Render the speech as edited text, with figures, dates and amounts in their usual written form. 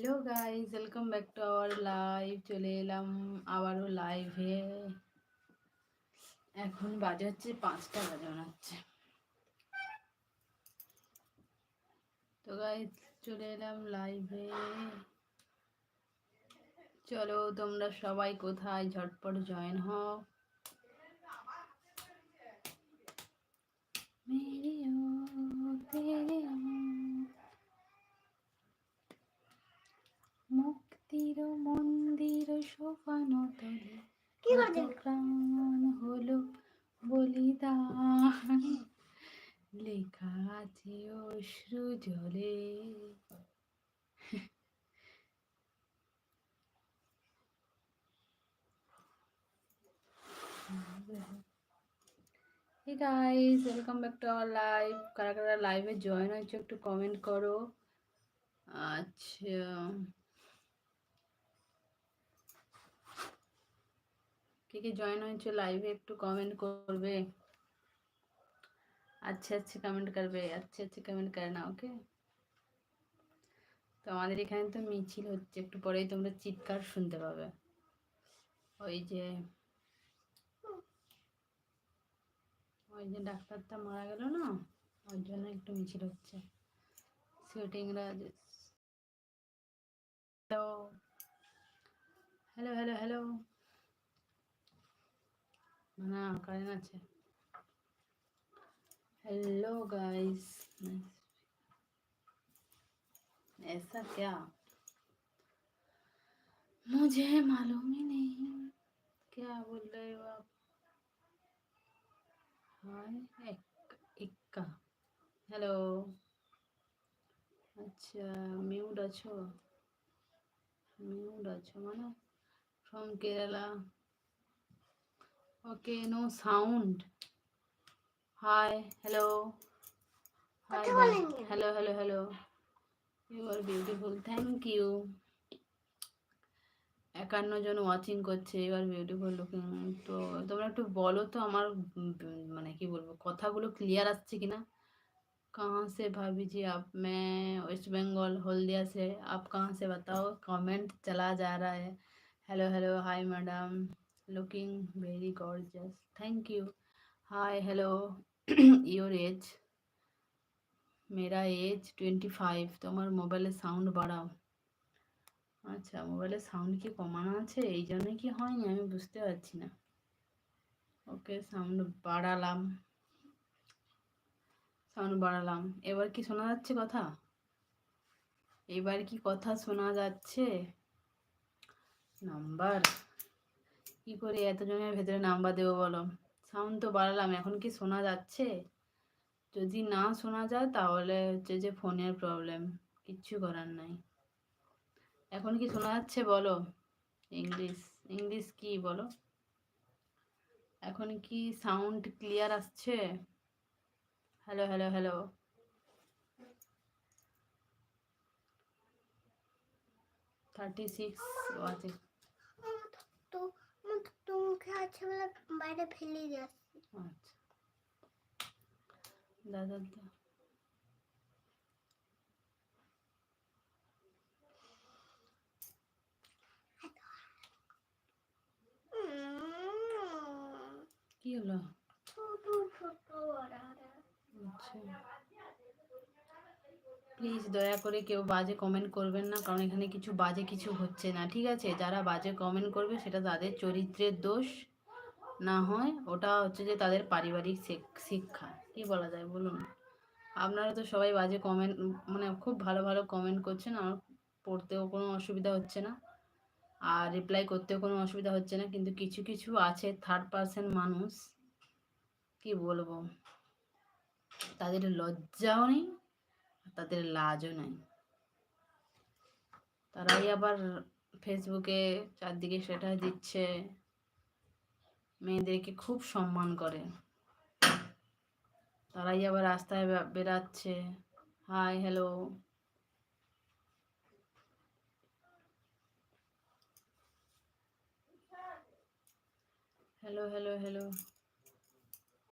Hello guys, welcome back to our live. চলে এলাম আবারও লাইভে। এখন বাজে হচ্ছে 5টা বাজে মনে হচ্ছে। তো গাইস চলে এলাম লাইভে। চলো তোমরা সবাই কোথায় ঝটপট জয়েন হও। মুক্তির মন্দির সোপান তলে কত প্রাণ হলো বলিদান, লেখা আছে অশ্রু জলে। Hey guys, welcome back to our live. কারা কারা লাইভে জয়েন হয়েছে একটু কমেন্ট করো। আচ্ছা, কে কে জয়েন হয়েছে লাইভে একটু কমেন্ট করবে। अच्छे अच्छे कमेंट करবে, अच्छे अच्छे कमेंट करना, ওকে। তো আমাদের এখানে তো মিছিল হচ্ছে, একটু পরেই তোমরা চিৎকার শুনতে পাবে। ওই যে ডাক্তারটা মারা গেল না, ওর জন্য একটু মিছিল হচ্ছে। শুটিংরা হ্যালো হ্যালো হ্যালো হ্যালো, না কারেন্ট আছে। हेलो गाइस, ऐसा क्या मुझे मालूम ही नहीं, क्या बोल रहे हो आप। हाय इक्का, हेलो। अच्छा মিউট আছো, মিউট আছো মানে from Kerala. Okay, no sound. Hi hello, hi hello hello hello, you are beautiful, thank you. 51 জন ওয়াচিং করছে, এবার বিউটিফুল লুকিং। তো তোমরা একটু বলো তো আমার মানে কি বলবো, কথাগুলো ক্লিয়ার আসছে কিনা। कहाँ से भाभी जी आप। मैं वेस्ट बंगाल हल्दिया से। आप कहाँ से बताओ, कमेंट चला जा रहा है। Hello hello, hi madam, looking very gorgeous, thank you. Hi hello, your age. मेरा एज 25। তোমার মোবাইলের সাউন্ড বাড়াও। আচ্ছা, মোবাইলের সাউন্ড কি কমানো আছে, এই জন্য কি হয়নি আমি বুঝতে পারছি না। ওকে, সাউন্ড বাড়ালাম, সাউন্ড বাড়ালাম। এবার কি শোনা যাচ্ছে কথা, এবার কি কথা শোনা যাচ্ছে। নাম্বার কি করে এতজনের ভেতরে নাম্বার দেবো বলো। সাউন্ড তো বাড়ালাম, এখন কি শোনা যাচ্ছে। যদি না শোনা যায় তাহলে হচ্ছে যে ফোনের প্রবলেম, কিচ্ছু করার নাই। এখন কি শোনা যাচ্ছে বলো। ইংলিশ, ইংলিশ কি বলো। এখন কি সাউন্ড ক্লিয়ার আসছে। Hello hello hello, 36 watching. তো মুখে আছে বলে বাইরে ফেলে যাচ্ছে। আচ্ছা দাদা কি হলো। প্লিজ দয়া করে কেউ বাজে কমেন্ট করবেন না, কারণ এখানে কিছু বাজে কিছু হচ্ছে না, ঠিক আছে। যারা বাজে কমেন্ট করবে সেটা তাদের চরিত্রের দোষ, না হয় ওটা হচ্ছে যে তাদের পারিবারিক শিক্ষা, কি বলা যায় বলুন। আপনারা তো সবাই বাজে কমেন্ট মানে খুব ভালো ভালো কমেন্ট করছেন, আমার পড়তেও কোনো অসুবিধা হচ্ছে না, আর রিপ্লাই করতেও কোনো অসুবিধা হচ্ছে না। কিন্তু কিছু কিছু আছে থার্ড পার্সন মানুষ, কি বলবো, তাদের লজ্জাও নেই, তাদের লাজও নেই। তারাই আবার ফেসবুকে চারদিকে স্ট্যাটাস দিচ্ছে, মেয়েদেরকে খুব সম্মান করে, তারাই আবার রাস্তায় বেরাচ্ছে। High hello, hello hello hello,